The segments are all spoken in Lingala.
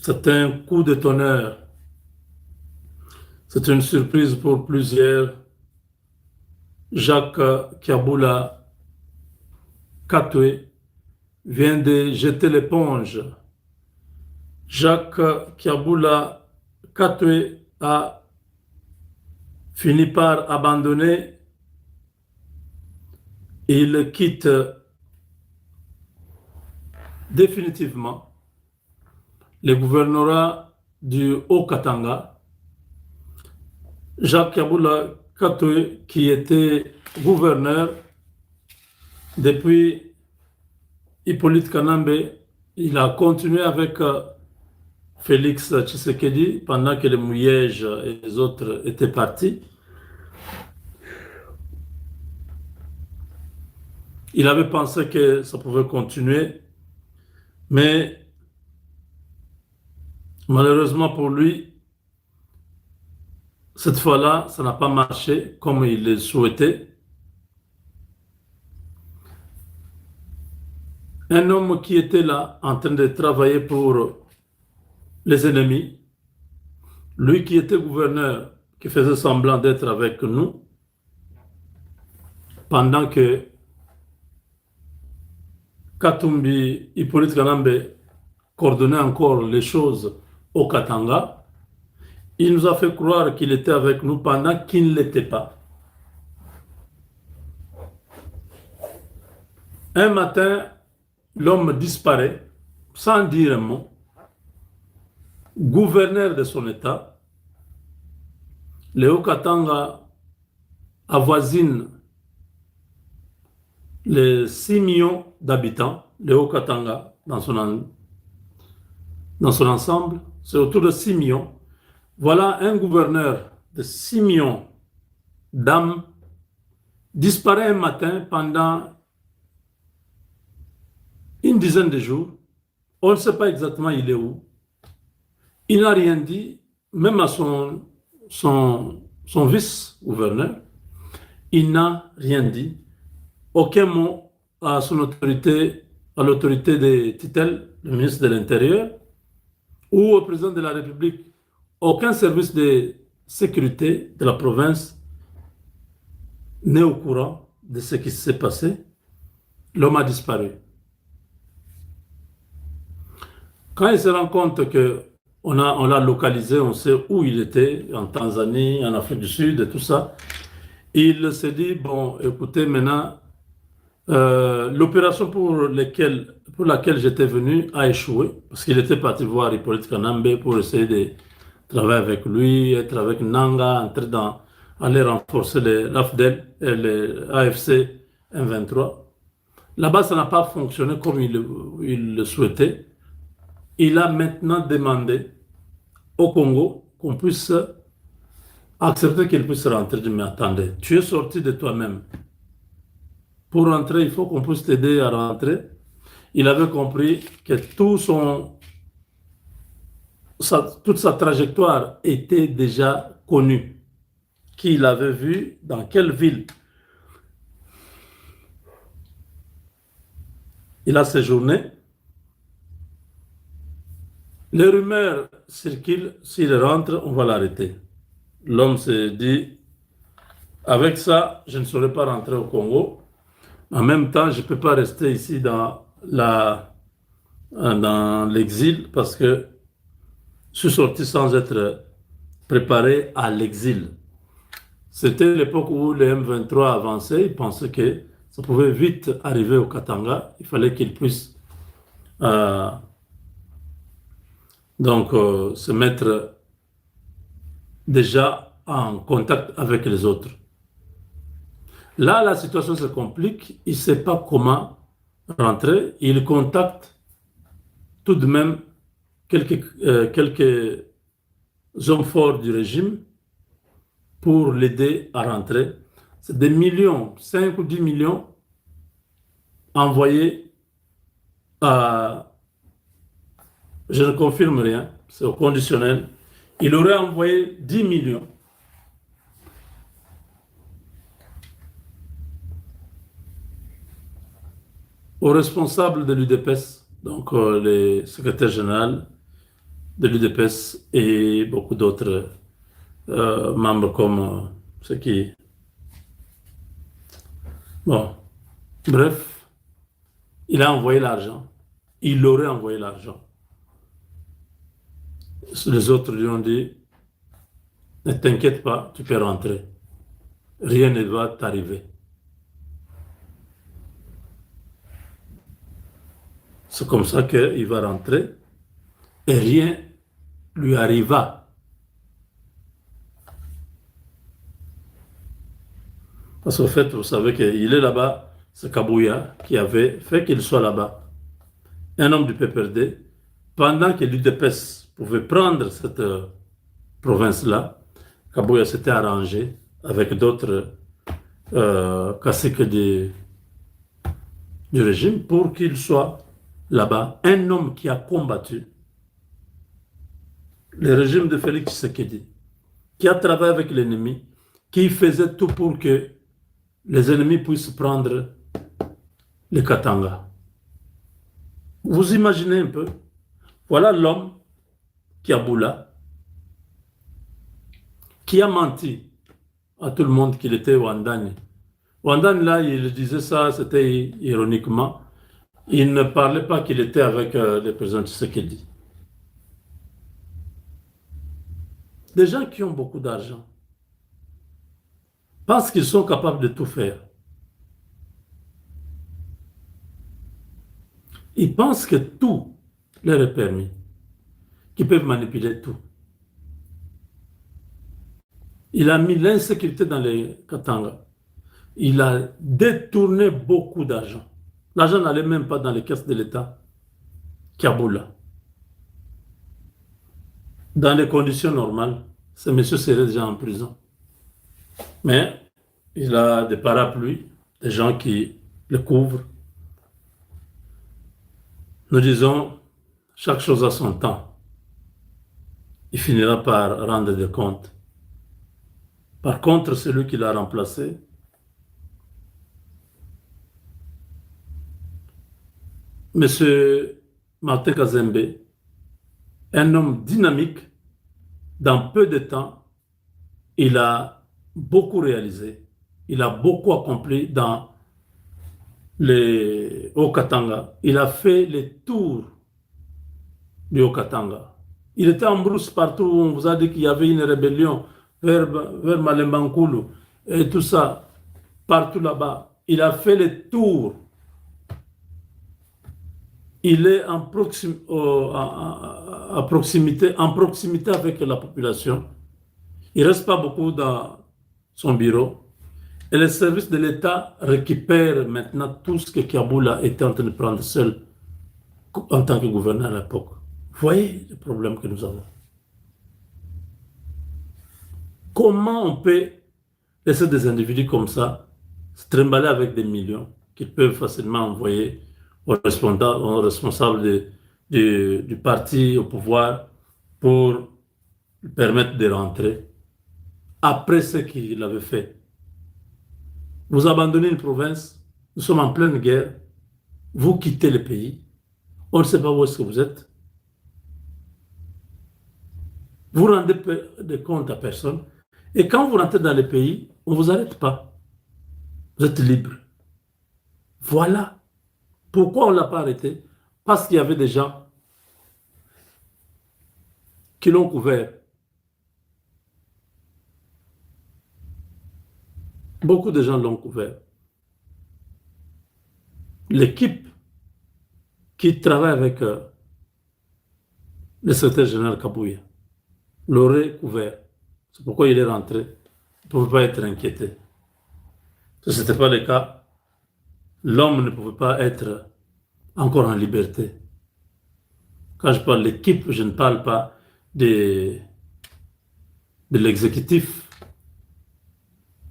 C'est un coup de tonnerre. C'est une surprise pour plusieurs. Jacques Kiaboula Katwe vient de jeter l'éponge. Jacques Kiaboula Katwe a fini par abandonner. Il quitte définitivement le gouvernorat du Haut-Katanga. Jacques Kiaboula Katwe, qui était gouverneur depuis Hippolyte Kanambe, il a continué avec Félix Tshisekedi pendant que les Mouyèges et les autres étaient partis. Il avait pensé que ça pouvait continuer, mais malheureusement pour lui, cette fois-là, ça n'a pas marché comme il le souhaitait. Un homme qui était là en train de travailler pour les ennemis, lui qui était gouverneur, qui faisait semblant d'être avec nous, pendant que Katumbi, Hippolyte Kanambe coordonnait encore les choses au Katanga, il nous a fait croire qu'il était avec nous pendant qu'il ne l'était pas. Un matin, l'homme disparaît sans dire un mot. Gouverneur de son État, le Haut-Katanga avoisine les 6 millions d'habitants, le Haut-Katanga dans son ensemble, c'est autour de 6 millions. Voilà un gouverneur de 6 millions d'âmes disparaît un matin pendant une dizaine de jours. On ne sait pas exactement il est où. Il n'a rien dit, même à son vice-gouverneur. Il n'a rien dit. Aucun mot à son autorité, à l'autorité de Titel, le ministre de l'Intérieur, ou au président de la République. Aucun service de sécurité de la province n'est au courant de ce qui s'est passé. L'homme a disparu. Quand il se rend compte qu'on l'a localisé, on sait où il était, en Tanzanie, en Afrique du Sud et tout ça, il s'est dit, bon, écoutez, maintenant, l'opération pour laquelle j'étais venu a échoué, parce qu'il était parti voir Hippolyte Kanambe pour essayer de travailler avec lui, être avec Nanga, aller renforcer l'AFDEL et les AFC M23. Là-bas, ça n'a pas fonctionné comme il le souhaitait. Il a maintenant demandé au Congo qu'on puisse accepter qu'il puisse rentrer. Je dis, mais attendez, tu es sorti de toi-même. Pour rentrer, il faut qu'on puisse t'aider à rentrer. Il avait compris que toute sa trajectoire était déjà connue. Qui l'avait vu, dans quelle ville il a séjourné. Les rumeurs circulent, s'il rentre, on va l'arrêter. L'homme s'est dit, avec ça, je ne saurais pas rentrer au Congo. En même temps, je ne peux pas rester ici dans l'exil parce que je suis sorti sans être préparé à l'exil. C'était l'époque où les M23 avançaient, ils pensaient que ça pouvait vite arriver au Katanga. Il fallait qu'ils puissent euh, se mettre déjà en contact avec les autres. Là, la situation se complique. Il ne sait pas comment rentrer. Il contacte tout de même quelques hommes forts du régime pour l'aider à rentrer. C'est des millions, 5 ou 10 millions envoyés à... Je ne confirme rien, c'est au conditionnel. Il aurait envoyé 10 millions aux responsables de l'UDPS, donc les secrétaires généraux de l'UDPS et beaucoup d'autres membres comme ceux qui... Bon, bref, il a envoyé l'argent. Il aurait envoyé l'argent. Les autres lui ont dit, ne t'inquiète pas, tu peux rentrer. Rien ne va t'arriver. C'est comme ça qu'il va rentrer et rien lui arriva. Parce qu'en fait, vous savez qu'il est là-bas, c'est Kabouya qui avait fait qu'il soit là-bas. Un homme du PPRD, pendant que l'UDPS pouvait prendre cette province-là, Kabouya s'était arrangé avec d'autres caciques du régime pour qu'il soit là-bas. Un homme qui a combattu le régime de Félix Tshisekedi, qui a travaillé avec l'ennemi, qui faisait tout pour que les ennemis puissent prendre le Katanga. Vous imaginez un peu, voilà l'homme qui a Boula, qui a menti à tout le monde qu'il était Ouandani. Ouandani, là, il disait ça, c'était ironiquement. Il ne parlait pas qu'il était avec le président Tshisekedi. Des gens qui ont beaucoup d'argent pensent qu'ils sont capables de tout faire. Ils pensent que tout leur est permis, qu'ils peuvent manipuler tout. Il a mis l'insécurité dans les Katanga. Il a détourné beaucoup d'argent. L'argent n'allait même pas dans les caisses de l'État. Kaboula. Dans les conditions normales, ce monsieur serait déjà en prison. Mais il a des parapluies, des gens qui le couvrent. Nous disons, chaque chose a son temps. Il finira par rendre des comptes. Par contre, celui qui l'a remplacé, M. Martin Kazembe, un homme dynamique, dans peu de temps, il a beaucoup réalisé, il a beaucoup accompli dans les Haut-Katanga. Il a fait les tours du Haut-Katanga. Il était en brousse partout où on vous a dit qu'il y avait une rébellion vers Malembankulu et tout ça, partout là-bas. Il a fait les tours. Il est en proximité avec la population. Il ne reste pas beaucoup dans son bureau. Et les services de l'État récupèrent maintenant tout ce que Kaboula était en train de prendre seul en tant que gouverneur à l'époque. Vous voyez le problème que nous avons. Comment on peut laisser des individus comme ça se trimballer avec des millions qu'ils peuvent facilement envoyer aux responsables du parti au pouvoir pour lui permettre de rentrer après ce qu'il avait fait? Vous abandonnez une province, nous sommes en pleine guerre, vous quittez le pays, on ne sait pas où est-ce que vous êtes. Vous ne rendez des comptes à personne. Et quand vous rentrez dans le pays, on ne vous arrête pas. Vous êtes libre. Voilà. Pourquoi on ne l'a pas arrêté? Parce qu'il y avait des gens qui l'ont couvert. Beaucoup de gens l'ont couvert. L'équipe qui travaille avec le secrétaire général Kabouya l'aurait couvert. C'est pourquoi il est rentré. Il ne pouvait pas être inquiété. Si ce n'était pas le cas, l'homme ne pouvait pas être encore en liberté. Quand je parle de l'équipe, je ne parle pas de l'exécutif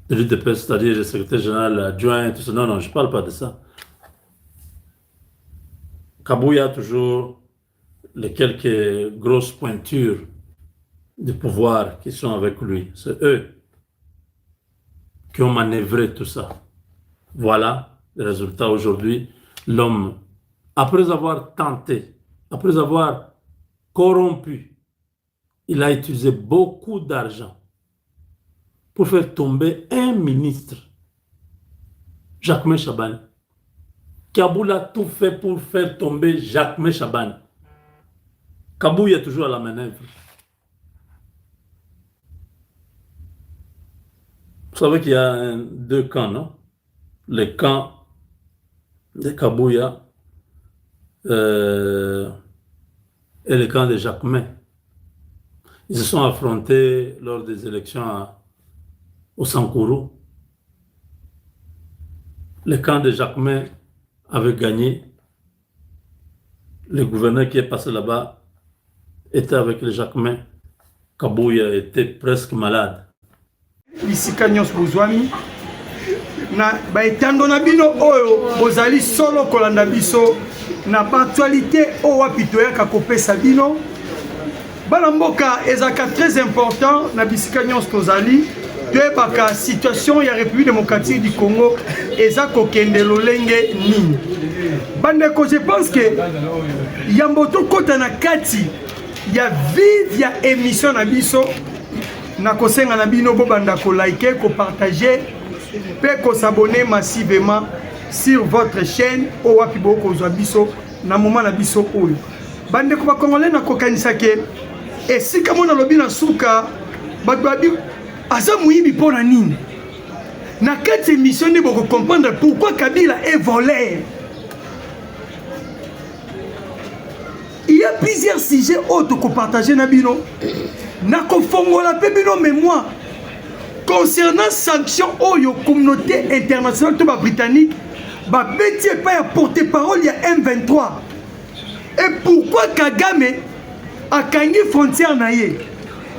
de l'UDPS, c'est-à-dire le secrétaire général adjoint, tout ça. Non, non, je ne parle pas de ça. Kabouya a toujours les quelques grosses pointures de pouvoir qui sont avec lui. C'est eux qui ont manœuvré tout ça. Voilà le résultat aujourd'hui. L'homme, après avoir tenté, après avoir corrompu il a utilisé beaucoup d'argent pour faire tomber un ministre, Jacques Chaban. Kaboul a tout fait pour faire tomber Jacques Chaban. Kaboul est toujours à la manœuvre. Vous savez qu'il y a deux camps, non? Le camp de Kabouya et le camp de Jacquemin. Ils se sont affrontés lors des élections au Sankourou. Le camp de Jacquemin avait gagné. Le gouverneur qui est passé là-bas était avec le Jacquemin. Kabouya était presque malade. Bisika nyonso bozwami na baetando na bino oyo bozali solo kolanda biso na actualité o wapi toyaka kopesa bino bana mboka ezaka très important na bisika nyonso tozali toyebaka situation ya République démocratique du Congo eza kokende lolenge nini bandeko. Je pense que yambo tokota na kati ya vive ya émission na biso na kosenga na bino bobanda ko liker, ko partager, pe ko s'abonner massivement sur votre chaîne o wapi boko zwa biso na moment na biso oyo. Bande ko ba congolais na kokanisa ke esika mona lobi na suka babi aza muyibi pona nini. Na kati émission ne boko comprendre pourquoi Kabila est volé. Il y a plusieurs sujets autres qu'on partage na bino. Nako fongola pe bino mémoire concernant sanctions oyo communauté internationale to ba britannique ba beti pas ya porte-parole ya M23 et pourquoi Kagame a kangi frontière na ye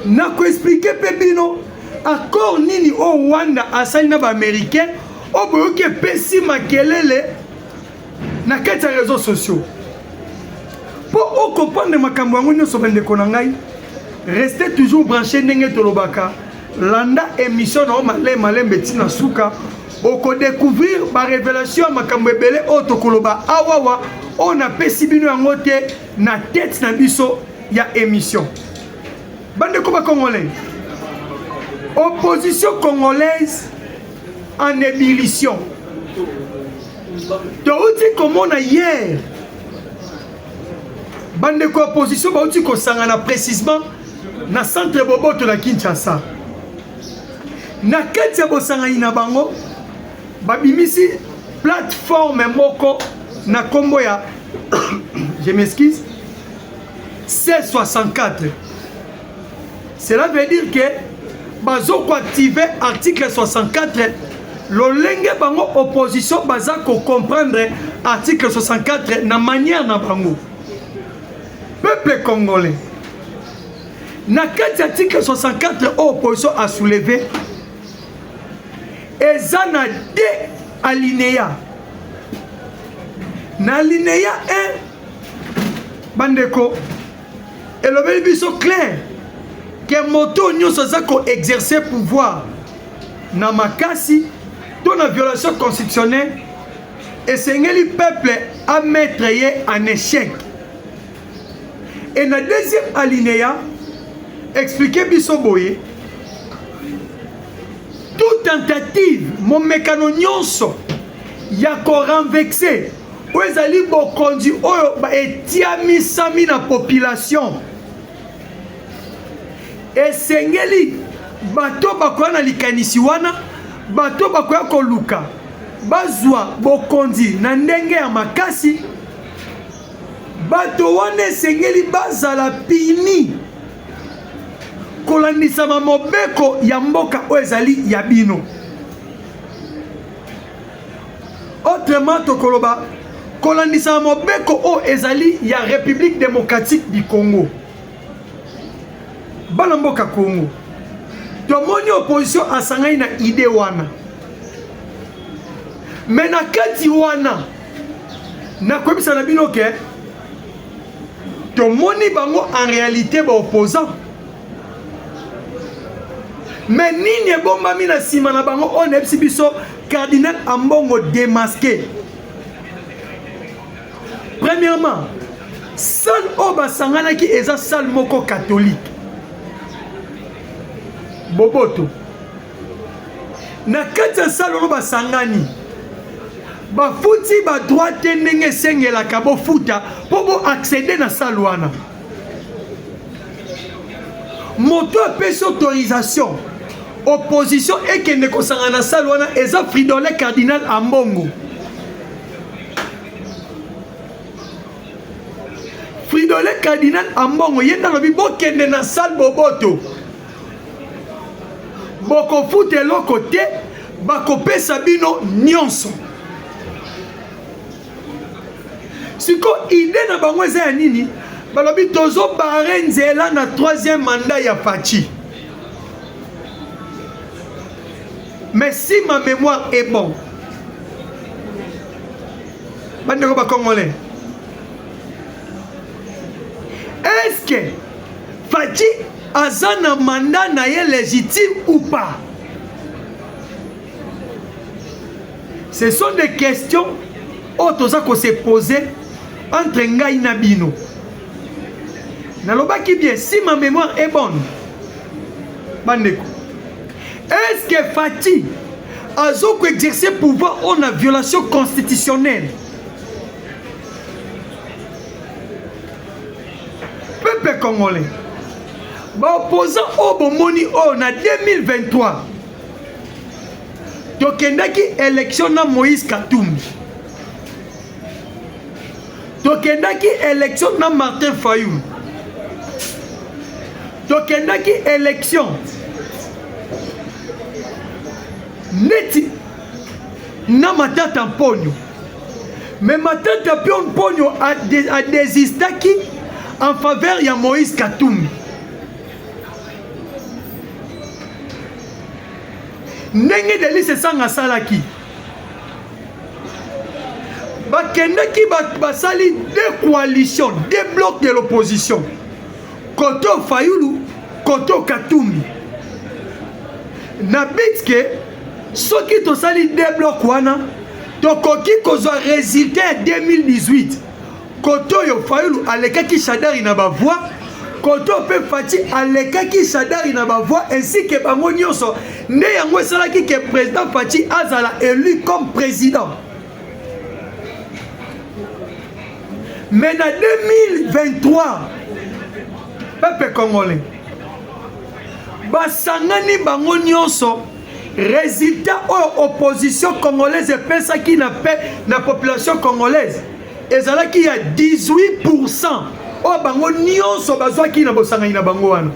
nako expliquer pe bino accord nini o Rwanda asali na ba américain o boyoke pesi makelele na kati ya réseaux sociaux pour comprendre makambo yango nyonso bandeko na ngai. Restez toujours branchés ndenge tolobaka landa émission na malé betina suka oko découvrir ba révélation makambo ebele oto koloba awawa on a pesi bino yango te na tête na biso ya émission. Bande ko ba congolais, opposition congolaise en ébullition. Touti comment on a hier bande ko opposition ba uti ko sangana précisément na centre boboto na Kinshasa na kati ya bosangani na bango babimisi plateforme moko na kombo ya je m'excuse C64. Cela veut dire que bazo ko activer article 64 lolenge bango opposition baza ko comprendre article 64 na manière na bango. Peuple congolais na kati article 64 opposition a soulevé eza na deux alinéas. Na alinéa 1 bandeko elobeli biso clair que moto nyonso aza ko exercer pouvoir na makasi to na violation constitutionnelle esengeli peuple à mettre ye en échec. Et na deuxième alinéa expliquer biso boye toute tentative mon mécano nyonso ya ko renvexer o ezali bokondi oyo ba etiami sami na population esengeli bato bakoya na likanisi wana bato bakoya koluka bazwa bokondi na ndenge ya makasi bato wana esengeli bazala pini kolandisa mobeko ya mboka oyo ezali ya bino. Autrement tokoloba kolandisa mobeko oyo ezali ya République démocratique du Congo. Bana mboka Congo tomoni opposition asangani na idée wana mais na kati wana na koyebisa na bino ke tomoni bango en réalité ba opposant. Mais nini ebombami na sima na bango on ebisi biso cardinal Ambongo démasqué. Premièrement, salle o basangana ki eza salle moko catholique. Boboto na kati ya salo basangani bafuti ba droite ndenge sengela kabo futa pour accéder na salo wana moto apesi autorisation opposition ekende kosanga na salo wana eza Fridolin Cardinal Ambongo. Fridolin Cardinal Ambongo yenda lobi bokende na salle Boboto boko fute eloko te bakopesa bino nyonso. Siko ide na bango eza ya nini? Balobi tozo bare nzela na 3e mandat ya Faci. Mais si ma mémoire est bonne, bandeko ba congolais, est-ce que Faci a un mandat légitime ou pas? Ce sont des questions autres qu'on s'est posées entre Ngai et Nabino. Naloba qui bien, si ma mémoire est bonne, bandeko, est-ce que Faci a exercé pouvoir en a violation constitutionnelle? Peuple congolais, opposant au Bomoni en 2023, tokendaki élection na Moïse Katumbi, tokendaki élection na Martin Fayulu, tokendaki élection neti na Matata Mponyo, mais Matata Mponyo a désisté en faveur de Moïse Katumbi. Ndenge delise sanga salaki bakendaki basali deux coalitions, deux blocs de l'opposition, Koto Fayulu, Koto Katumbi. Na bitke soki to sali deux blocs wana tokoki kozwa résultat 2018. Koto yo Fayulu alekaki Shadari na ba voix, Koto pe Faci alekaki Shadari na ba voix, ainsi que bango nyonso nde yango esalaki que président Faci azala élu comme président. Mais en 2023, peuple congolais, basangani bango nyonso résultat ou opposition congolaise epesaki na population congolaise ezalaki ya 18% o bango nyonso bazwaki na bosangani na bango wana.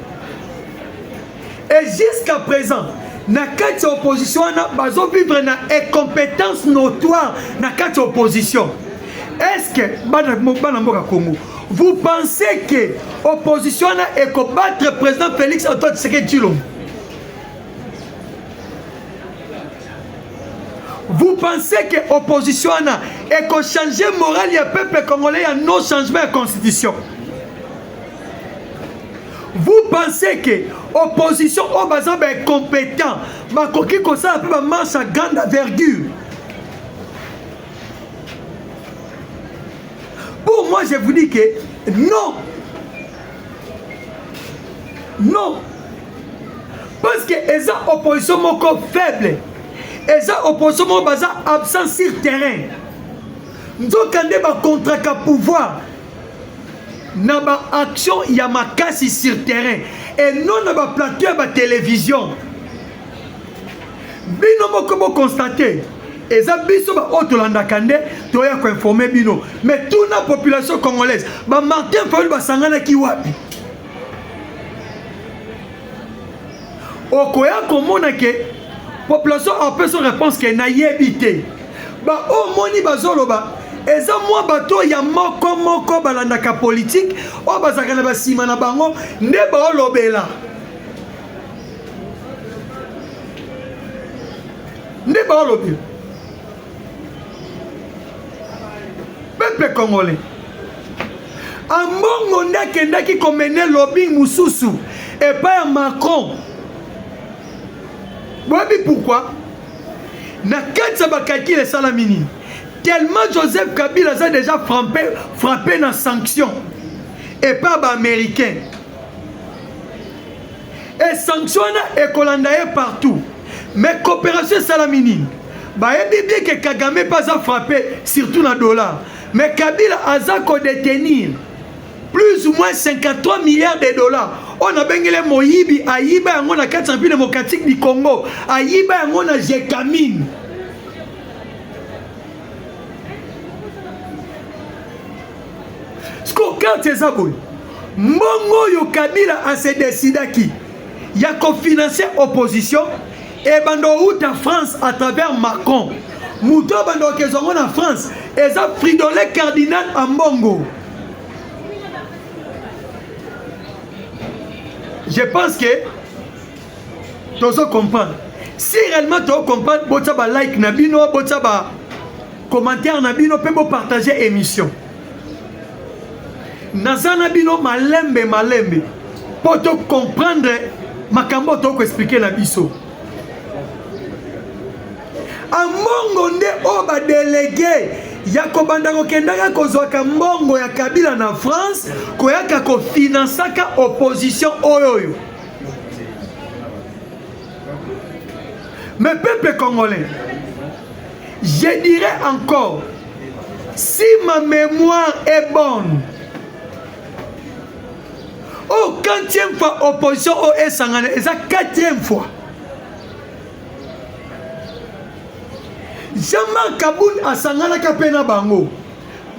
Et jusqu'à présent na kati opposition wana bazo vivre na incompétence notoire na kati opposition. Est-ce que bana mboka Congo, vous pensez que opposition wana ekobattre président Félix Antoine Tshisekedi Tshilombo? Vous pensez que l'opposition a changé le moral du peuple congolais à non changement de la constitution? Vous pensez que l'opposition est compétent, mais marche à grande envergure? Pour moi, je vous dis que non. Non. Parce que les oppositions sont faibles. Et ça, opposition est absent sur le terrain. Nous avons contre le pouvoir. Nous avons action, il y a ma casse sur le terrain. Et non, nous avons plateau de télévision. Bino vous constater. Et ça, biso ba otolanda kande, toya ko informer bino. Mais toute la population congolaise, ba Martin Fayulu ba sangana ki wapi? Okoya komona ke population a peu son réponse qu'elle n'a évité. Bah au moni bazoloba eza moi bato ya moko balandaka politique o bazaka na basima na bango nde ba olobela. Nde ba olobela. Peuple congolais. Ambongo ndakendaki komene lobbying mususu et pas Macron. Vous savez pourquoi? Na kati bakaki les salamini. Tellement Joseph Kabila a déjà frappé dans sanction et pas américain. et sanction et kolandaye partout. Mais coopération salamini. Bayebi bien que Kagame pas à frapper, surtout dans dollar. Mais Kabila a détenir plus ou moins 53 milliards de dollars. On a bengele Moyibi, Aïba, on a 400 pays démocratiques du Congo, Aïba, on a Jekamine. Ce qu'on quand c'est ça, Mongo yo Kabila a se décidé qui y a financer opposition et bando out en France à travers Macron. Mouto bando que sont en France et ça Fridolin cardinal en Mongo. Je pense que tu dois comprendre. Si réellement tu dois comprendre, tu dois like nabino, tu dois commentaire nabino, tu peux partager l'émission. Nazana bino malembe pour te comprendre makambo to ko expliquer na biso. Amongo nde oba délégué ya ko bandako kendaka ko zwaka mbongo ya Kabila na France ko yaka ko finansaka opposition oyoyo. Mais peuple congolais, je dirais encore, si ma mémoire est bonne, oh, 4e fois opposition au Sangane, et ça 4e fois. Jean-Marc Kaboun a Sangana Kapena Bango,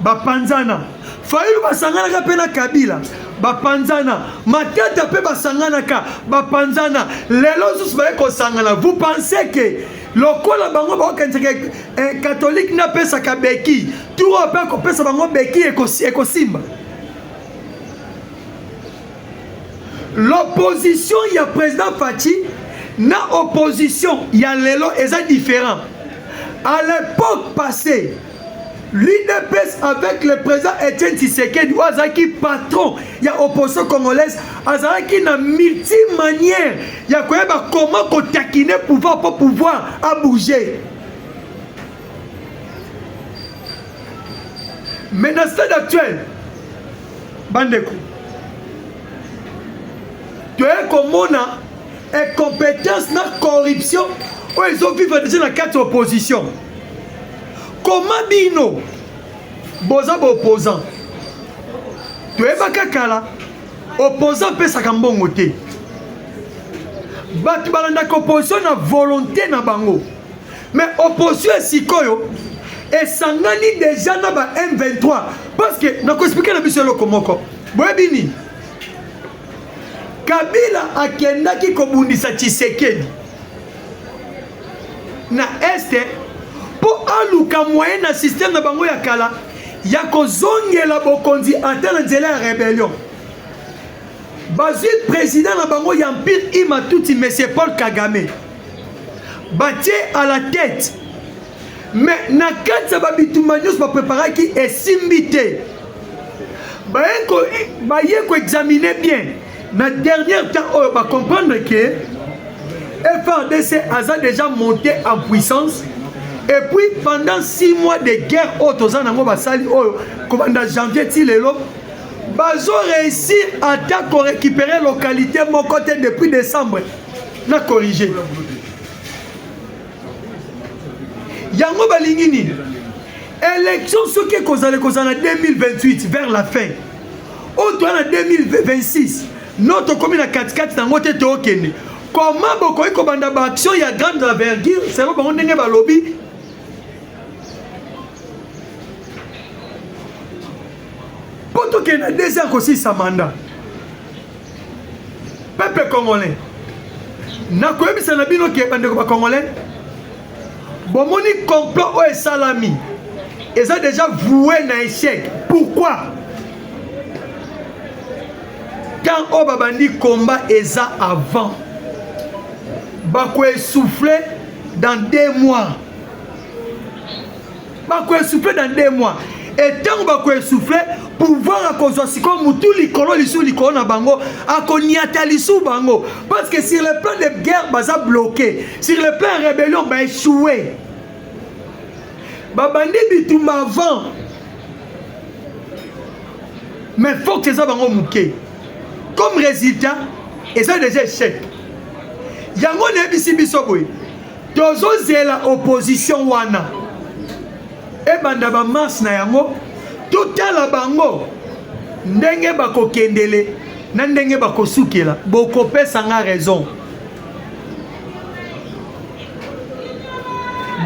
Bapanzana. Fayou Basangana Kapena Kabila, Bapanzana. Matata Pe Basangana Ka, Bapanzana. Lelo Sus Baeko Sangana. Vous pensez que lokola bango ba catholique n'a pas sa kabeki, tout repère ko pesa bango beki eko simba. L'opposition, il y a président Fati, na opposition, il y a l'élo, et c'est différent. À l'époque passée, l'UDPS avec le président Etienne Tshisekedi, Ouazaki patron, il y a opposition congolaise, Azaki na multi-manière, il y a comment taquiner pouvoir pour pouvoir à bouger. Mais dans le stade actuel, Bandeko, tu es comme on a incompétence, na corruption, où ils ont vécu déjà dans 4 oppositions. Comment bino boza opposant? Tu es bakakala opposant pe sakambongo te. Batu balanda opposition na volonté na bango. Mais opposition sikoyo et sangani déjà na ba M23 parce que na ko expliquer na biso loko moko. Boyebini Kabila akendaki kobundisa Tshisekedi na este pour aluka moyen na système na bango ya kala ya kozongela bokonzi ata na nzela ya rébellion. Bazui président na bango ya empire Imatuti monsieur Paul Kagame batie à la tête. Mais na katsa babitumba nyos ba préparer qui est simbité. Baye ko examiner bien. Na dernier temps, on va comprendre que FARDC a déjà monté en puissance. Et puis, pendant 6 mois de guerre, comme en janvier, ils ont réussi à récupérer la localité mon côté depuis décembre. On a corrigé. Yango Balingini, élection, ce qui est en 2028, vers la fin. Autre en 2026. Notre commune à 4-4 dans notre token. Comment beaucoup de action il y a grande envergure, c'est bon on n'est pas lobby. Pour tout qu'il y a 2 ans aussi ça mandat. Peuple congolais. Na koyebi sana bino ki bande ko congolais. Bon moni complot o salami. Ils ont déjà voué na échec. Pourquoi? Quand on babandi combat eza avant, bakwe souffler dans 2 mois. Bakwe souffler dans 2 mois. Et tant bakwe souffler, pouvoir à cause de comme tout likolo lisu likolo na bango, akoniata lisu bango. Parce que sur le plan de guerre, baza bloqué. Sur le plan de rébellion, ba échoué. Babandi bitumba avant. Mais faut que ça bango mouké. Comme résultat, ils ont déjà échec. yango nebisi biso boye tozozela opposition wana ebanda ba mars na yango totala bango ndenge bakokendele na ndenge bakosukela bokopesa nga raison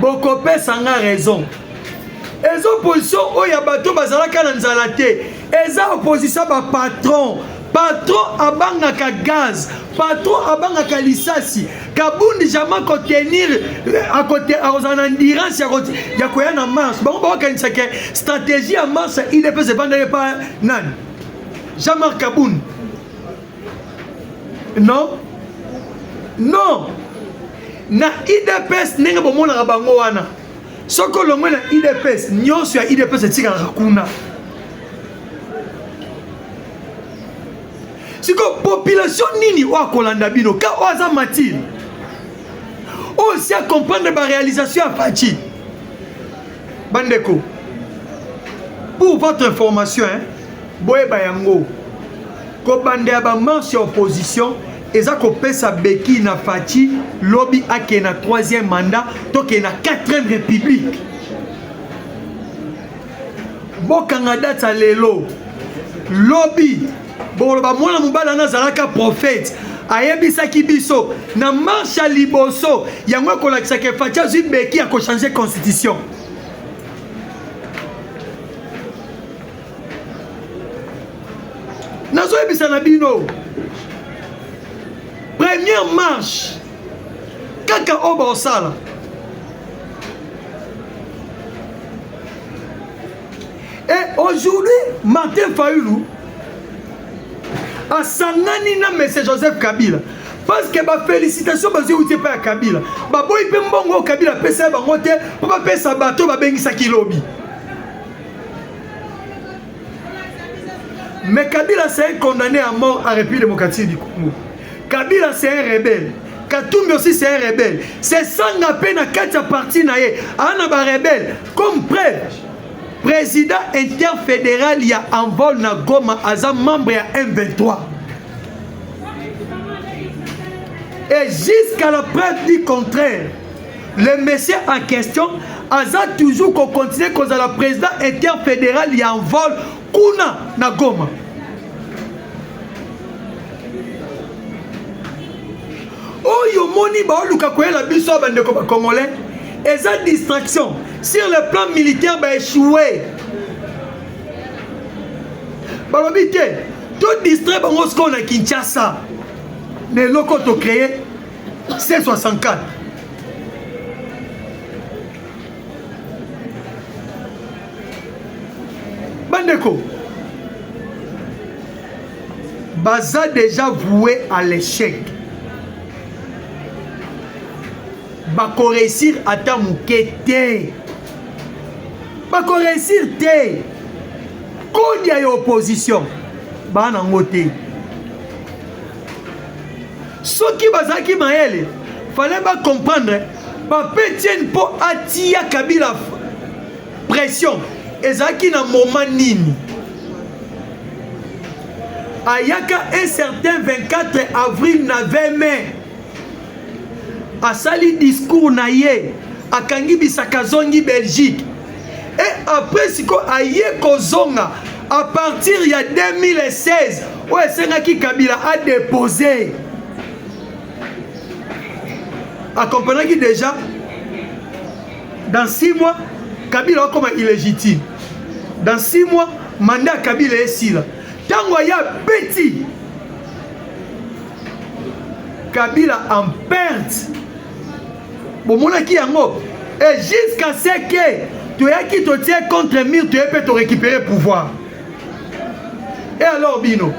bokopesa nga raison eza opposition oyo bato bazalaka na nzala te eza opposition ba patron abangaka gaz patron abangaka lisasi kabundi jama kotenir à côté akozana endurance ya koya na marche bango bakanisa ke stratégie ya marche IDPS ebandaka pa nani Jean-Marc Kabundi non na IDPS ndenge bomonaka bango wana soko longwe na IDPS nyonso ya IDPS etikaka kuna siko population nini wakolanda bino ka oza matile aussi à comprendre la réalisation à Fachi Bandeko pour votre information boye bayango ko bande ba marche opposition eza ko pesa beki na Fachi lobby ake na 3e mandat toke na 4e république bokanga data lelo lobby bon ba mwana mubala na zalaka prophète ayebisaki biso na marche liboso yango kolakisa ke Fachi azwi beki ako changer constitution nazo ebisa na bino première marche kaka oba osala et aujourd'hui Martin Fayulu a sangani na M. Joseph Kabila parce que ba félicitations bazui outé pa Kabila ba boy pe mbongo Kabila pesa bango te pa pesa bato ba bengisa kilobi mais Kabila c'est condamné à mort à République démocratique du Congo. Kabila c'est un rebelle. Katumbi aussi c'est un rebelle. C'est sans la peine à 4 partis naé ana ba rebelle comme preuve président interfédéral ya envol na Goma aza membre ya M23 et jusqu'à la preuve du contraire le monsieur en question aza toujours qu'on continue cause la président interfédéral ya envol kuna na Goma oyo moni ba luka koyela biso bandeko ba congolais eza distraction sur le plan militaire ba échoué balobi te to distrait bango sko na Kinshasa ne loko to créé C64 bandeko baza déjà voué à l'échec bako réussir ata muke te bako réussir te kodi ya opposition bana ngote soki bazaki maele fallait ba comprendre ba petien po atia Kabila pression ezaki na moment nini ayaka un certain 24 avril na 20 mai asali discours na ye akangi bisaka zongi Belgique et après siko aye kozonga à partir ya 2016 où esengaki Kabila a déposé accompagnaki déjà dans 6 mois Kabila comme illégitime dans 6 mois mandat Kabila est sila tango ya petit Kabila en perte bomonaki yango et jusqu'à ce que tu as qui te tient contre mur tu peux te récupérer pouvoir et alors bino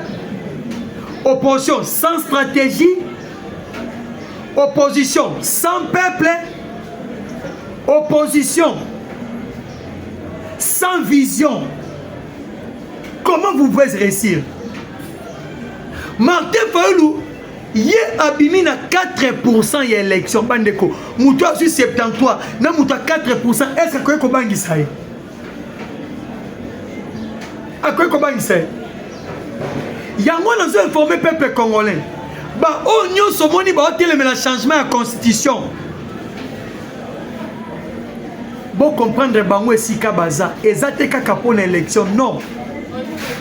opposition sans stratégie opposition sans peuple opposition sans vision comment vous pouvez réussir Martin Fayulu Yé abimi na 4% ya élection bandeko mutu a 73 na mutu a 4% est-ce que ko bangisa ye akoy ko bangisa yango na zo informer peuple congolais ba o nyonso moni ba otelemela changement ya constitution bo comprendre bango esika baza eza te kaka mpona élection non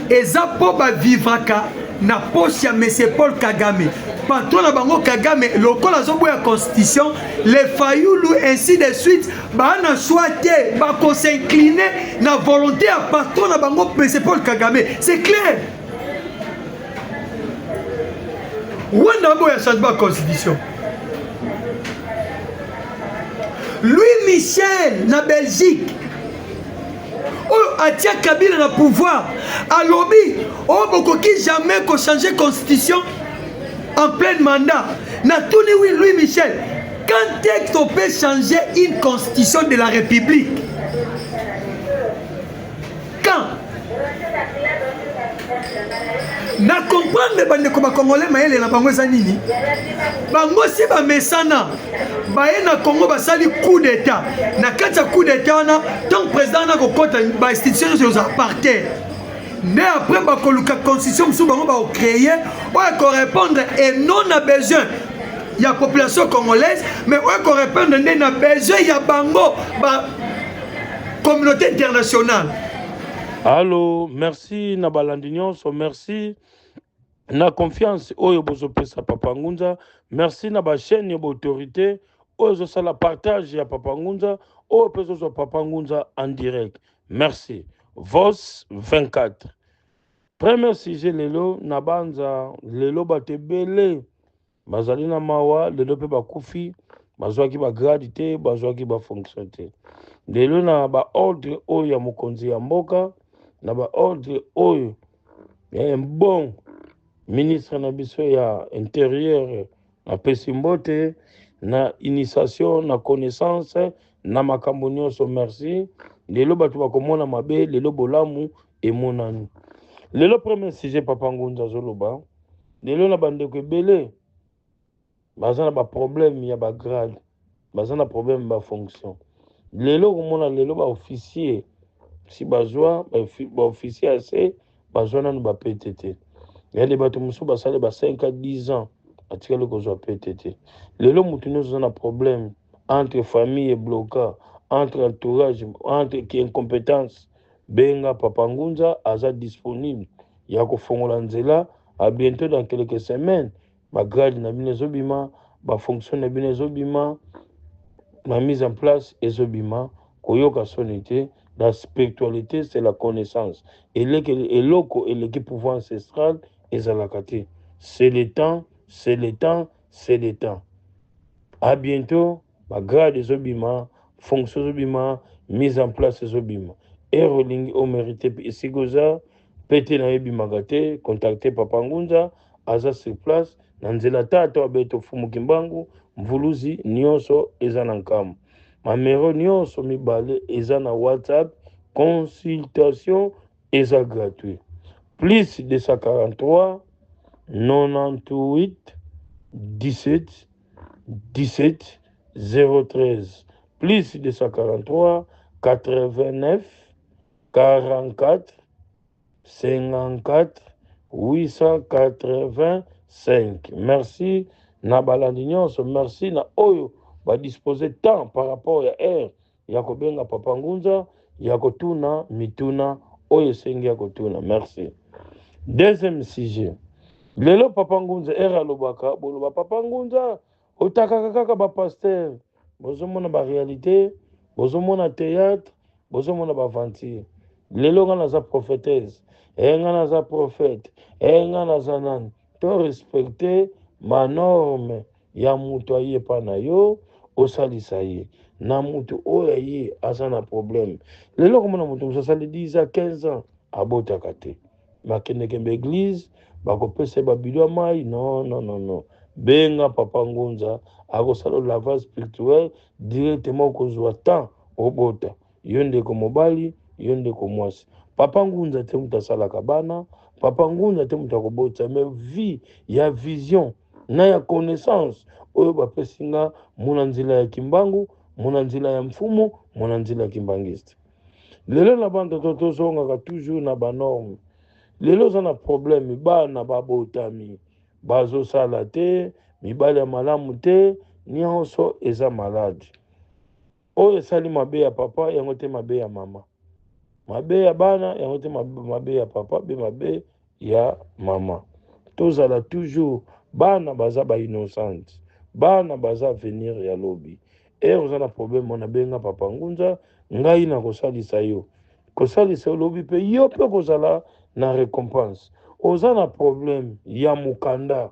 eza mpo bavivaka na poche ya monsieur Paul Kagame patron na bango Kagame lokola azoboya constitution les Fayulu ainsi de suite bana choix te bakosincline na volonté ya patron na bango monsieur Paul Kagame c'est clair. Wanda boya changement constitution Louis Michel na Belgique oyo atia Kabila na pouvoir alobi oyo bokoki jamais ko changer constitution en plein mandat na tuni oui Louis Michel quand est-ce qu'on peut changer une constitution de la République quand na comprendre bandeko bakongolais mayele na bango eza nini bango si bamesana baye na Congo basali coup d'état na kati ya coup d'état wana donc président na kokota bainstitution nyonso ezala par terre nde après bakoluka constitution mosusu bango bakocréer oyo ekorépondre et non na besoin ya population congolaise mais oyo ekorépondre nde na besoin ya bango ba communauté internationale. Allô, merci na balandi nyonso, merci na confiance oyo bozopesa Papa Ngunza, merci na ba chaîne ya autorité oyo sala partage ya Papa Ngunza, oyo peso Papa Ngunza en direct. Merci. Vos 24. Premier sujet lelo na banza lelo batebele bazali na mawa lelo pe bakufi bazwaki ba gradité bazwaki ba fonctionné. Lelo na ba ordre oyo ya mokonzi ya mboka na ba ordre oyo un bon ministre na biso ya intérieur na pesimbote na initiation na connaissance na makambo nyonso merci lelo bato bakomona mabe lelo bolamu emonani lelo premier sujet Papa Ngunza zoloba lelo na bandeko ebele baza na ba problème ya ba grade baza na problème ba fonction lelo komona lelo ba officier si bazwa ba officier assez bazwa nanu ba PTT ya les bato musu basale ba 5 à 10 ans atikale kozwa PTT lelo mutu nyonso na problème entre famille et bloquant entre entourage entre qui incompétence benga Papa Ngunza aza disponible ya kofongola nzela à bientôt dans quelques semaines ba grade na bino ezobima ba fonction na bino ezobima ma mise en place ezobima koyoka sonité. La spiritualité, c'est la connaissance. Et l'oko et l'équipe pouvoir ancestral et Zalakati. C'est le temps, c'est le temps, c'est le temps. À bientôt. Ma grade des obima, fonction des obima, mise en place des obima. Et rolling au mérité ici goza, pété na ebimagate, contacter Papa Ngunza, aza sur place, nanzela tata abeto fumu kimbangu, mvuluzi nyonso ezanankam. Ma numéro nyonso mibale eza na WhatsApp, consultation eza gratuit. Plus 243 98 17 17 013. Plus 243 89 44 54 885. Merci na balandi nyonso, merci na oyo va disposer temps par rapport à air ya kobenga Papa Ngunza ya kotuna mituna oyo sengi ya kotuna. Merci. Deuxième sujet lelo Papa Ngunza era lobaka boloba Papa Ngunza otaka kaka ba pasteur bozomona ba réalité bozomona théâtre bozomona ba aventure lelo ngana za prophétesse ngana za prophète ngana za nani to respecter ma norme ya mutu aye pana yo osalisa ye na mutu oyo ye aza na problème lelo komona mutu mosasali 10 à 15 ans abotaka te bakendekembe église bakopesa babilo ya mai non benga Papa Ngunza akosala lavage spirituel directement okozwa temps obota yo ndeko mobali yo ndeko mwasi Papa Ngunza te mutu asalaka bana Papa Ngunza te mutu akobota mais vie ya vision na ya connaissance oyo bapesinga muna nzela ya kimbangu muna nzela ya mfumu muna nzela ya kimbangiste lelo na banda tozongaka toujours na banorme lelo za na problème bana babotami bazosala te, mibali ya malamu te, nyonso eza malade. Oyo esali mabe ya papa yango te mabe ya mama, mabe ya bana yango te mabe ya papa be mabe ya mama. Tozala toujours bana baza ba innocente, bana baza avenir ya lobi. Oza na problème na benga papa Ngunza, ngai na kosalisa yo, kosalisa yo lobi pe yo pe kozala na récompense. Oza na problème ya mukanda,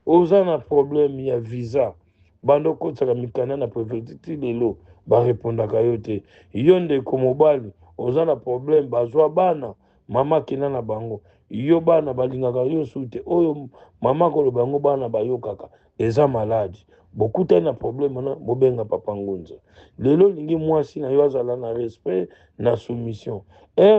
oza na problème ya visa, bando kotsaka mikanda na préfecture lelo barepondaka yo te. Yo ndeko mobali oza na problème bazwa bana mama kina na bango, yo bana balingaka yo sute oyo mama koloba bango bana bayokaka eza malade. Bokuta na problème na bobenga papa Ngunza. Lelo lingi mwasi na yo azala na respect na soumission.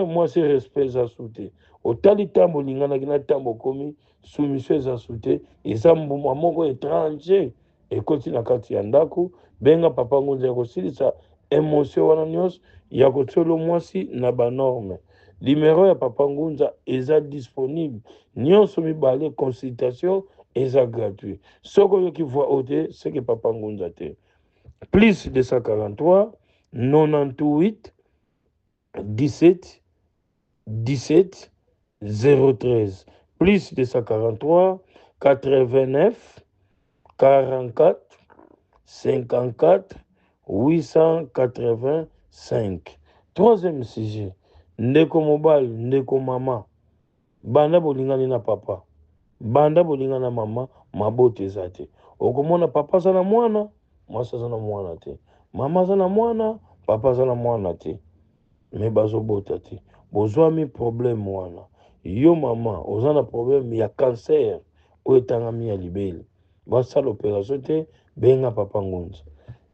Mwasi respect za sute. Otali tambo lingana kina tambo komi soumission za sute eza mbuma moko étranger ekoti na kati ya ndako. Benga papa Ngunza ya kosilisa émotion wana nyonso ya kotsolo mwasi na banorme. Numéro ya papa Ngunza eza disponible. Nyonso mibale consultation eza gratuit. Soko yo ki voit ote, c'est que papa Ngunza te. Plus 243 98 17 17 013. Plus 243 89 44 54 885. Troisième sujet, ndeko mobile, ndeko mama, banda bolingani na papa, banda bolingani na mama, mabote eza te. Okomona papa aza na mwana, mwasi aza na mwana te. Mama aza na mwana, papa aza na mwana te. Me bazobota te. Bozwami problème wana. Yo mama, oza na problème ya cancer, oyo etangami ya libele. Basala opération te, benga papa Ngunza.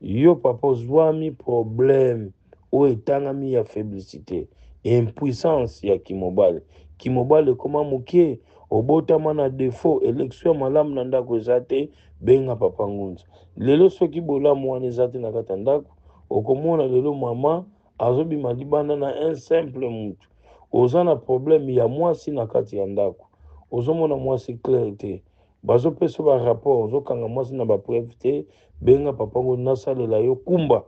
Yo papa ozwami problème oyo etangami ya féblicité, impuissance ya kimobale. Kimobale koma mokie, obotama na défaut, élection malamu na ndako eza te, benga papa Ngunza. Lelo soki bolamu wana eza te na kati ya ndako, okomona lelo mama azobima libanda na un simple mutu. Oza na problème ya mwasi na kati ya ndako, ozomona mwasi clair te, bazopesa ba rapport, ozokanga mwasi na bapreuve te, benga papa Ngunza nasalela yo kumba.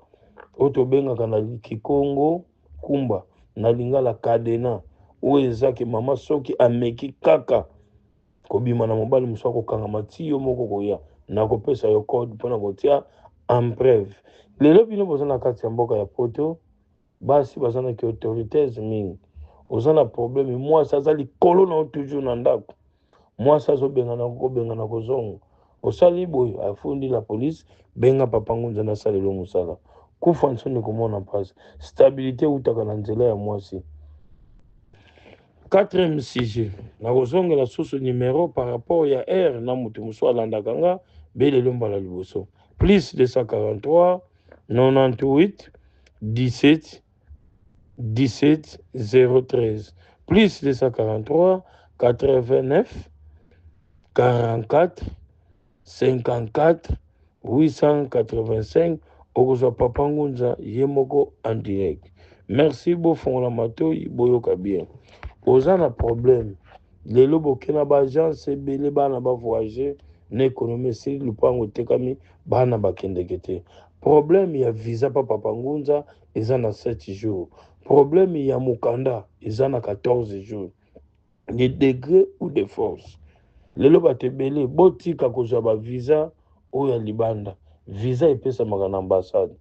Oto benga na Kikongo kumba na lingala kadena oyo ezaki mama soki ameki kaka kobima na mobali musu kokanga matiyo moko koya na kopesa yo code mpona kotia en preuve. Lelo bino boza na kati ya mboka ya poto, basi baza na ki autorités mingi, oza na problème mwasi aza likolo na toujours na ndako, mwasi azobenga na kozonga, osali boye afundi la police, benga papa Ngunza na salelo musala. Kufa nsoni komona pasi, stabilité utaka na nzela ya mwasi. Quatrième sujet, na kozonga la source numéro par rapport ya R na mutu musu alandaka nga bele lomba la liboso. Plus 243 98 17 17 013. Plus 243 89 44 54 885. Okozwa papa Ngunza yemoko en direct. Merci bofongola matoi boyoka bien. Oza na problème. Lelo bokena ba agence ebele bana ba voyager na économie si lupango tekami bana bakendeke te. Problème ya visa pa papa Ngunza eza na 7 jours. Problème ya mukanda eza na 14 jours. De degré ou de force. Lelo batebele botika kozwa ba visa oya libanda. Visa epesamaka na ambassade.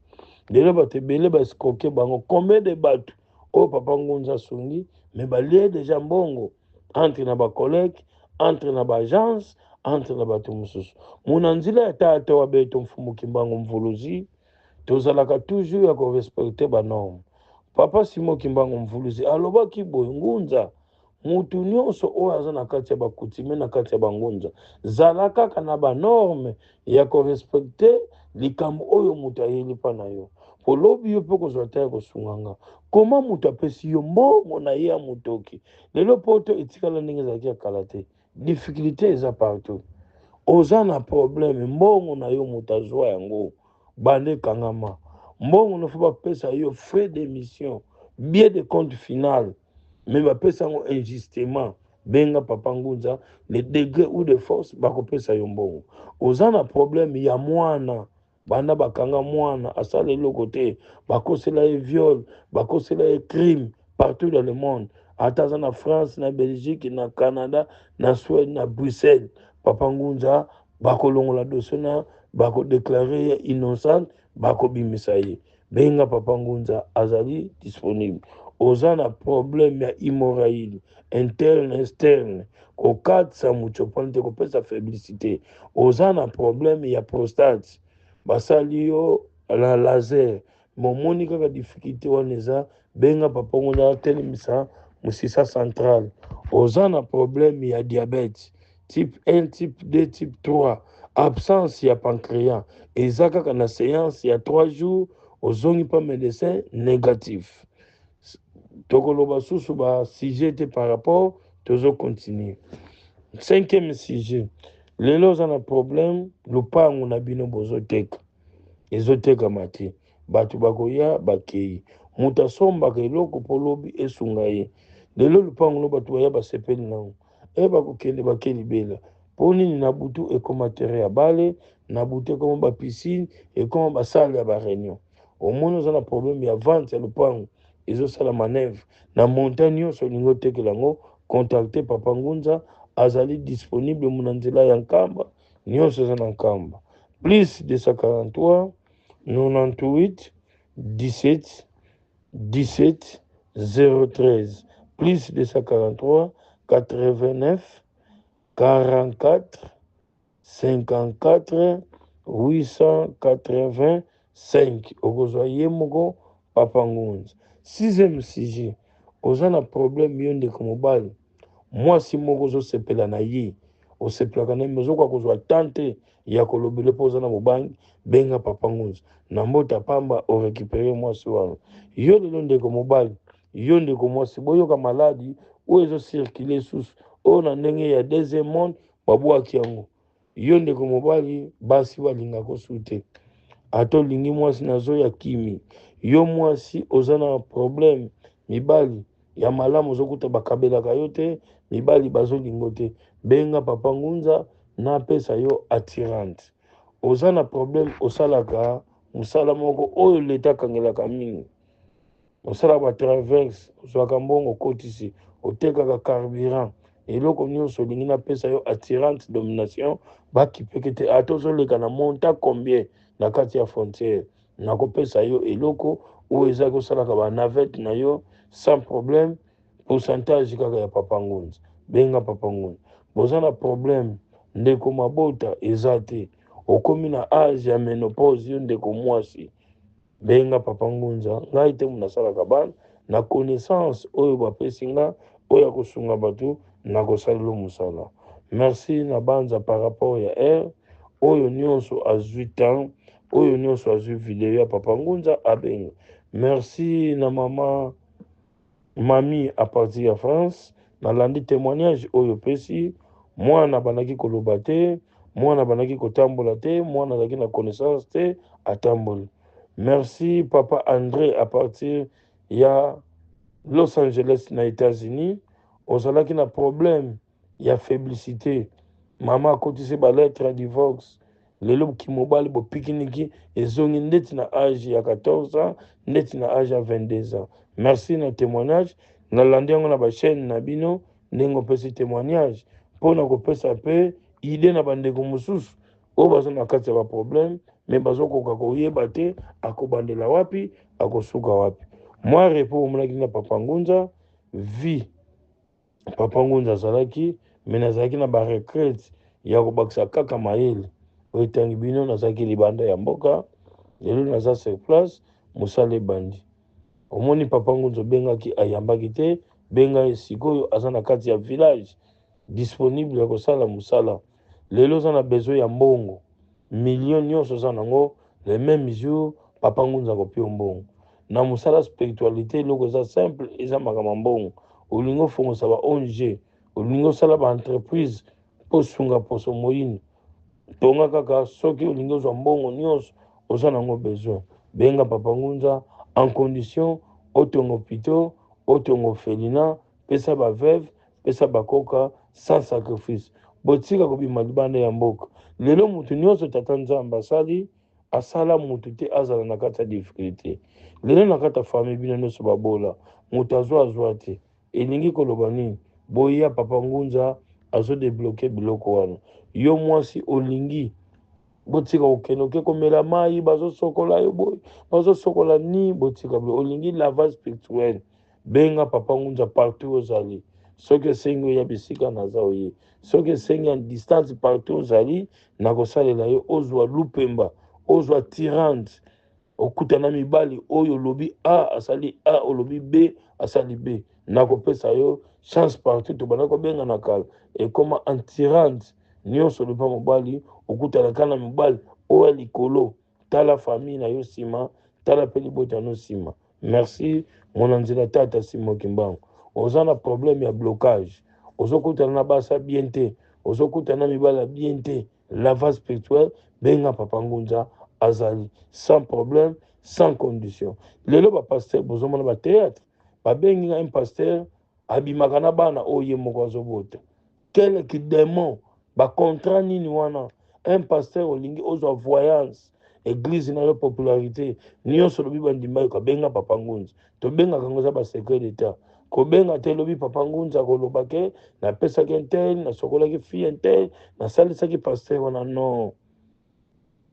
Lelo bato ebele baescroquer bango combien de bato oyo papa Ngunza songi mais balie déjà mbongo entre na bacollègue, entre na baagence, entre na bato mosusu. Muna nzela ya tata wa beto mfumuki mbango mvuluzi, tozalaka toujours ya korespecte banorme. Papa Simo Kimbango mvuluzi alobaki boye Ngunza, mutu nyonso oyo aza na kati ya bakutime na kati ya bangunza zala kaka na banorme ya korespecte likambo oyo mutu ayeli mpa na yo po lobi yo mpe kozwa ta ya kosunganga koma mutu apesi yo mbongo na ye ya motoki lelo poto etikala ndenge ezalaki ya kala te difficulté eza partout oza na problème mbongo na yo mutu azwa yango bande kangama mbongo nofo bapesa yo frais d'émission billet de compte final mais bapesa yango injustement benga papa ngunza le degré ou de force bakopesa yo mbongo. Oza na problème ya mwana banda bakanga mwana asala eloko te bakosela ye viol bakosela ye crime partout dans le monde ata aza na France na Belgique na Canada na Suède na Bruxelles papa ngunza bakolongola dossier na bakodéclare ye innocent bakobimisa ye benga papa ngunza azali disponible. Oza na problème ya immoralité interne externe kokatisa mucho mpona te kopesa féblicité. Oza na problème ya prostate basali yo la laser momoni kaka difficulté wana eza benga papa ngunza atelemisa musisa central. Oza na problème ya diabète type 1 type 2 type 3 absence ya pancréas eza kaka na séance ya 3 jours ozongi pa médecin négatif. Tokoloba susu ba sujet te par rapport tozo continuer. 5e sujet lelo oza na problème lupango na bino bozoteka ezoteka mati bato bakoya bakei mutu asombaka eloko mpo lobi esunga ye lelo lupango no bato baya basepeli nango bakokende bake libela mpo nini na butu ekoma tere ya bale na butu ekoma bapisine ekoma basale ya bareunion omoni oza na problème ya vente ya lupango ezosala manevre na montagne nyonso olingi otekela yango contacte papa ngunza azali disponible muna nzela ya nkamba nyonso eza na nkamba plus 243 98 17 17 013 plus 243 89 44 54 885 okozwa ye moko papa ngunza. 6e sujet oza na problème yo ndeko mobali mwasi moko ozosepela na ye osepelaka na ye ozokoka kozwa tante ya kolobele mpo oza na mobangi benga papa ngunza na mbota pamba orécupere mwasi wana yo lelo ndeko mobali yo ndeko mwasi boyoka maladi oyo ezocircule susu oyo na ndenge ya deuxième monde babwaki yango yo ndeko mobali basi balingaka osu te ata olingi mwasi nazoya kimi yo mwasi oza na problème mibali ya malamu ozokuta bakabelaka yo te mibali bazolingo te benga papa ngunza napesa yo attirante. Oza na problème osalaka mosala moko oyo leta akangelaka mingi osala batraverse ozwaka mbongo okotisi otekaka carburant eloko nyonso olingi napesa yo attirante domination bakipeke te ata ozoleka na monta combien na kati ya frontière nakopesa yo eloko oyo ezaki osalaka banavete na yo sans problème pourcentage kaka ya papa ngunza benga papa ngunza. Boza na problème ndeko mabota eza te okomi na age ya ménopause yo ndeko mwasi benga papa ngunza ngai te munasalaka bana na connaissance oyo bapesi nga oyo akosunga bato nakosalela mosala. Merci na banza par rapport ya r oyo nyonso azwi temps oyo nyonso azwi video ya papa ngunza abenga. Merci na mama mami à partir ya France nalandi témoignage oyo pesi mwana bandaki koloba te mwana bandaki kotambola te mwana azalaki na connaissance te atamboli. Merci papa André à partir ya Los Angeles na États-Unis ozalaki na problème ya féblicité mama akotisi balettre ya divorce lelo kimobali bopikiniki ezongi ndeti na age ya 14 ans ndeti na age ya 22 ans. Merci na témoignage nalandi yango na bachaîne na bino ndenge opesi témoignage mpona kopesa mpe ide na bandeko mosusu oyo baza na kati ya baproblème me bazokoka koyeba te akobandela wapi akosuka wapi. Mwa repo omonaki na papa ngunza vie papa ngunza azalaki me nazalaki na baretraite ya kobakisa kaka mayele oyo etangi bino nazalaki libanda ya mboka lelo naza sur place mosala ebandi omoni papa ngunza obengaki ayambaki te benga ye sikoyo aza na kati ya village disponible ya kosala mosala lelo oza na besoin ya mbongo million nyonso oza nango le même jour papa ngunza akopia mbongo na mosala spiritualité eloko eza simple eza makambo mbongo olingi ofongosa ba ONG olingi osala baentreprise mpo sunga poso moyini tonga kaka soki olingi ozwa mbongo nyonso oza nango besoin benga papa ngunza en condition otonga hôpital otonga orphelinat pesa baveuve pesa bakoka sans sacrifice botika kobima libanda ya mboka lelo mutu nyonso tata nzambe asala mutu te azala na kati ya difficulté lelo na kati ya famille bino nyonso babola mutu azwa te elingi koloba nini boya papa ngunza azodebloke biloko wana yo mwasi olingi botika okende oke komela mai bazosokola yo boye bazosokola ni botika olingi lavage spirituel benga papa ngunza partout ozali soki esengi oya bisika naza oye soki esengi ya distance partout ozali nakosalela yo ozwa lupemba ozwa tirante okutana mibali oyo olobi a asali a olobi b asali b nakopesa yo chance partout tobanda kobenga na kala ekoma antirante nyonso loba mobali okutana kana mibali oyo likolo tala famille na yo nsima tala mpe libota no nsima merci mona nzela tata Simon Kimbangu oza na problème ya blocage ozokutana na basa bien te ozokutana na mibali ya bien te lavage spirituel benga papa ngunza azali sans problème sans condition lelo bapaster bozomona bathéâtre babengi un pasteur abimaka na bana oyo ye moko azobota quelque démon bacontrat nini wana un pasteur olingi ozwa voyance église na yo popularité nyonso lobi bandima yo kabenga papa ngunza tobengaka ngo eza basecret d'état kobenga te lobi papa ngunza koloba ke napesaki intel nasokolaki fille intel nasalisaki pasteur wana non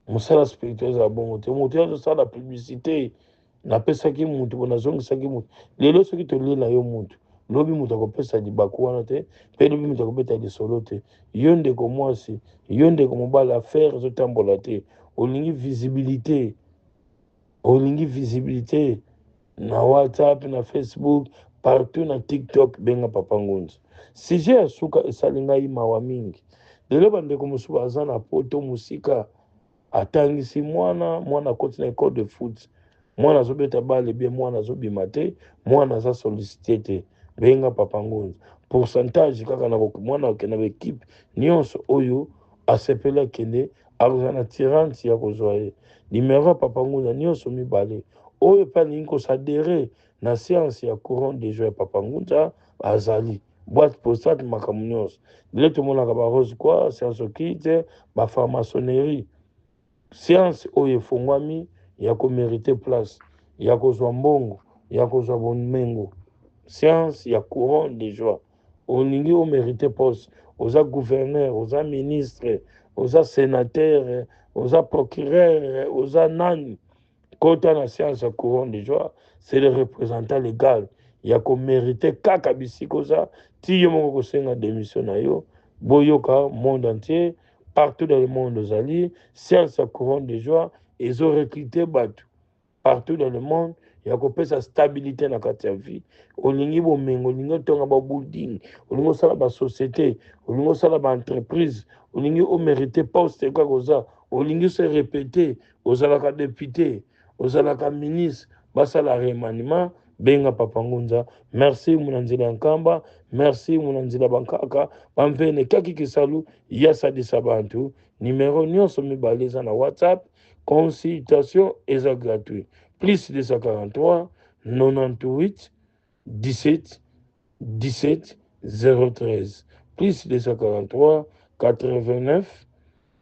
mosala spirituel ezala bongo te moto azosala publicité napesaki mutu bo nazongisaki mutu lelo soki tolela yo mutu lobi mutu akopesa libaku wana te mpe lobi mutu akobeta lisolo te yo ndeko mwasi yo ndeko mobali affaire ezotambola te olingi visibilité na WhatsApp na Facebook partout na TikTok benga papa ngunza sujet ya suka esali ngai mawa mingi lelo bandeko mosusu baza na poto mosika atangisi mwana akoti na école de foot mwana azobeta bale bien mwana azobima te mwana aza sollicité te benga papa ngunza pourcentage kaka na mwana akende na équipe nyonso oyo asepeli akende akozala na tirante ya kozwa ye numero ya papa ngunza nyonso mibale oyo mpe alingi kosadere na séance ya courant de joie ya papa ngunza azali boîte postale makambo nyonso lelo tomonaka barose kwa séance okite bapharmaçonnerie séance oyo efungwami ya komérite place ya kozwa mbongo ya kozwa bomengo séance ya courant de joie olingi omérite poste oza gouverneur oza ministre oza sénateur oza procureur oza nani kota na séance ya courant de joie c'est le représentant légal ya komérite kaka bisika oza ti yo moko kosenga démission na yo boyoka monde entier partout dans le monde ozali séance ya courant de joie ezorecruter bato partout dans le monde ya kopesa stabilité na kati ya vie olingi bomengo olingi otonga babuilding olingi osala basociété olingi osala baentreprise olingi omérite poste kaka oza olingi se répété ozalaka député ozalaka ministre basala remaniement benga papa ngunza merci muna nzela ya nkamba merci muna nzela bankaka bamvene kaki kisalu yasadisa bantu numero nyonso mibale eza na WhatsApp consultation eza gratuit plus 243 98 17 17 013 plus 243 89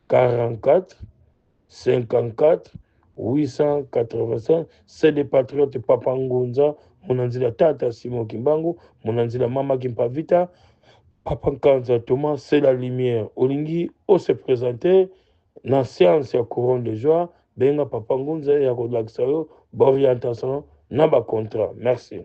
44 54 885. C'est des patriotes Papa Ngunza, Monanzila Tata Simon Kimbangu, Monanzila Mama Kimpavita, Papa Nkanza Thomas, c'est la lumière. Olingi, on se présentait dans la séance ya courant de joie, benga Papa Ngunza ya Kodaksayo, orientation, naba contrat. Merci.